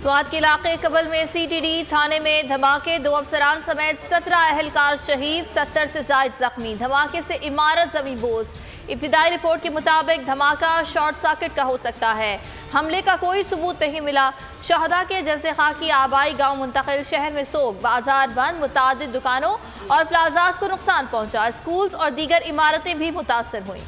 स्वात के इलाके कबल में CTD थाने में धमाके, 2 अफसरान समेत 17 अहलकार शहीद, 70 से ज्यादा जख्मी। धमाके से इमारत जमी बोझ। इब्तिदाई रिपोर्ट के मुताबिक धमाका शॉर्ट सर्किट का हो सकता है। हमले का कोई सबूत नहीं मिला। शहदा के जैसे खाकी आबाई गांव मुंतकिल, शहर में सोग, बाजार बंद, मुतादिद दुकानों और प्लाजाज को नुकसान पहुंचा। स्कूल्स और दीगर इमारतें भी मुतासर हुई।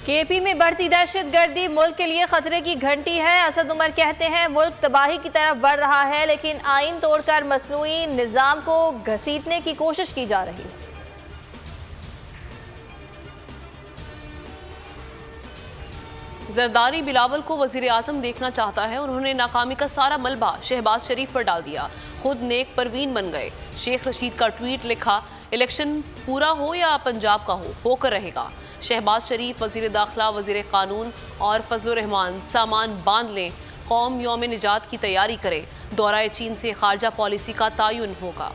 KP में बढ़ती दहशतगर्दी मुल्क के लिए खतरे की घंटी है। असद उमर कहते हैं मुल्क तबाही की तरफ बढ़ रहा है, लेकिन आइन तोड़कर मसनूई निज़ाम को घसीटने की कोशिश की जा रही है। जरदारी बिलावल को वजीर आजम देखना चाहता है। उन्होंने नाकामी का सारा मलबा शहबाज शरीफ पर डाल दिया, खुद नेक परवीन बन गए। शेख रशीद का ट्वीट लिखा, इलेक्शन पूरा हो या पंजाब का हो, होकर रहेगा। शहबाज शरीफ, वजीर दाखिला, वजीर कानून और फजलुर रहमान सामान बांध लें, कौम यौम निजात की तैयारी करे। दौरा चीन से खारजा पॉलिसी का तायुन होगा।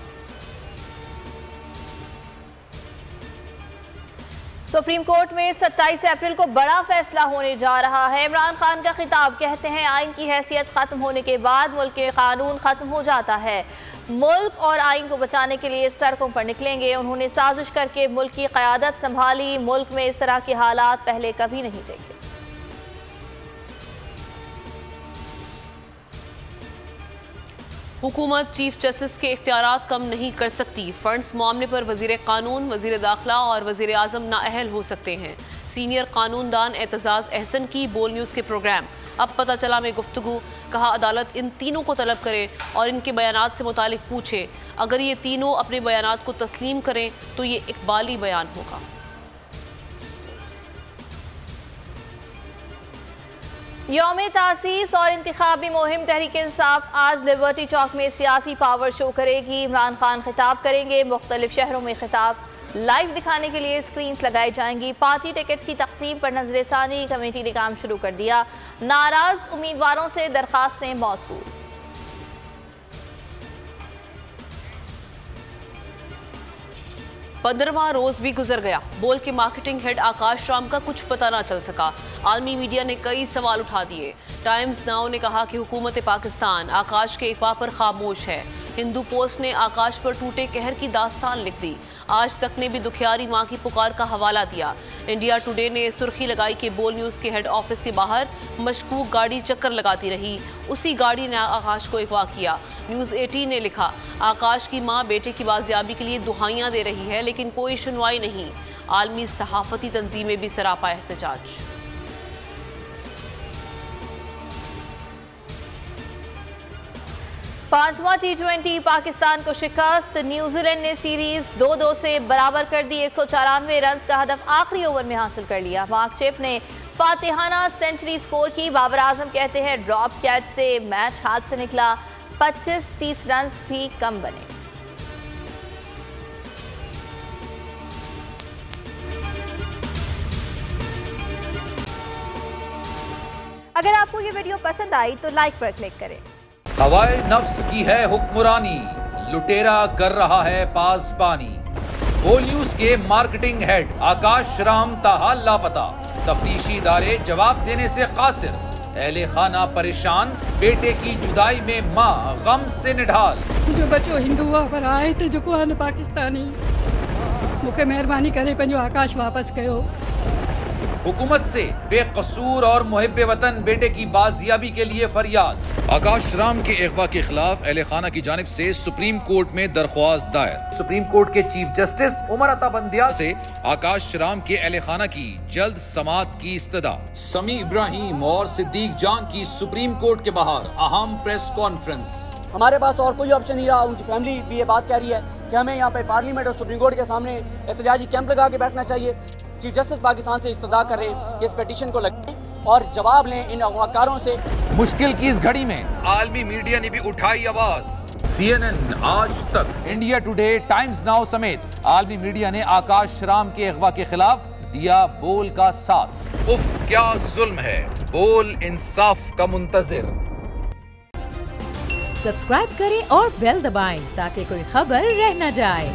सुप्रीम कोर्ट में 27 अप्रैल को बड़ा फैसला होने जा रहा है। इमरान खान का खिताब, कहते हैं आइन की हैसियत खत्म होने के बाद मुल्क के कानून खत्म हो जाता है। मुल्क और आइन को बचाने के लिए सड़कों पर निकलेंगे। उन्होंने साजिश करके मुल्क की क़यादत संभाली। मुल्क में इस तरह के हालात पहले कभी नहीं देखे। हुकूमत चीफ जस्टिस के इख्तियारात कम नहीं कर सकती। फंड्स मामले पर वजीर कानून, वजीर दाखिला और वजीर आजम नाअहल हो सकते हैं। सीनियर कानूनदान एतजाज अहसन की बोल न्यूज़ के प्रोग्राम अब पता चला में गुफ्तगू। कहा, अदालत इन तीनों को तलब करे और इनके बयानात से मुतालिक पूछे। अगर ये तीनों अपने बयानात को तस्लीम करें तो ये इकबाली बयान होगा। यौम तासीस और इंतखाबी मुहिम तहरीक इंसाफ आज लिबर्टी चौक में सियासी पावर शो करेगी। इमरान खान खिताब करेंगे। मुख्तलिफ शहरों में खिताब लाइव दिखाने के लिए स्क्रीन्स लगाई जाएंगी। पार्टी टिकट्स की तकसीम पर नजरसानी कमेटी ने काम शुरू कर दिया। नाराज उम्मीदवारों से दरखास्तें मौसूल। पंद्रहवां रोज भी गुजर गया। बोल के मार्केटिंग हेड आकाश राम का कुछ पता ना चल सका। आलमी मीडिया ने कई सवाल उठा दिए। टाइम्स नाउ ने कहा कि हुकूमत पाकिस्तान आकाश के अगवा पर खामोश है। हिंदू पोस्ट ने आकाश पर टूटे कहर की दास्तान लिख दी। आज तक ने भी दुखियारी मां की पुकार का हवाला दिया। इंडिया टुडे ने सुर्खी लगाई कि बोल न्यूज़ के हेड ऑफिस के बाहर मशकूक गाड़ी चक्कर लगाती रही, उसी गाड़ी ने आकाश को अगवा किया। न्यूज़ 18 ने लिखा, आकाश की मां बेटे की बाजियाबी के लिए दुहाइयां दे रही है, लेकिन कोई सुनवाई नहीं। आलमी सहाफती तंजीमें भी सरापा एहतजाज। पांचवा T20 पाकिस्तान को शिकस्त। न्यूजीलैंड ने सीरीज 2-2 से बराबर कर दी। 194 रन का हदफ आखिरी ओवर में हासिल कर लिया। मार्क चेप ने फातिहाना सेंचुरी स्कोर की। बाबर आजम कहते हैं ड्रॉप कैच से मैच हाथ से निकला। 25-30 रन भी कम बने। अगर आपको ये वीडियो पसंद आई तो लाइक पर क्लिक करें। हवाए नफ्स की है हुक्मरानी, लुटेरा कर रहा है पासबानी। बोल न्यूज के मार्केटिंग हेड आकाश राम ताहा लापता। तफ्तीशी इदारे जवाब देने से कासिर। अहले खाना परेशान, बेटे की जुदाई में माँ गम से निढाल। जो बच्चो हिंदू पर आए थे जो को पाकिस्तानी, मुझे मेहरबानी करे पंहिंजो आकाश वापस कयो। हुकूमत से बेकसूर और मुहिब्बे वतन बेटे की बाजियाबी के लिए फरियाद। आकाश राम के अगवा के खिलाफ अहले खाना की जानिब से सुप्रीम कोर्ट में दरख्वास्त दायर। सुप्रीम कोर्ट के चीफ जस्टिस उमर अता बंदियाल से आकाश राम के अहले खाना की जल्द समाअत की इस्तदा। समी इब्राहिम और सिद्दीक जान की सुप्रीम कोर्ट के बाहर अहम प्रेस कॉन्फ्रेंस। हमारे पास और कोई ऑप्शन नहीं रहा। उनकी फैमिली भी ये बात कह रही है कि हमें यहाँ पे पार्लियामेंट और सुप्रीम कोर्ट के सामने एहतजाजी कैंप लगा के बैठना चाहिए। चीफ जस्टिस पाकिस्तान से इस्तदा कर रहे हैं कि इस पिटीशन को लगाएं और जवाब लें इन अगवाकारों से। मुश्किल की इस घड़ी में आलमी मीडिया ने भी उठाई आवाज। CNN, आज तक, इंडिया टुडे, टाइम्स नाउ समेत आलमी मीडिया ने आकाश राम के अगवा के खिलाफ दिया बोल का साथ। उफ क्या जुल्म है, बोल इंसाफ का मुंतजिर। सब्सक्राइब करें और बेल दबाएं ताकि कोई खबर रह न जाए।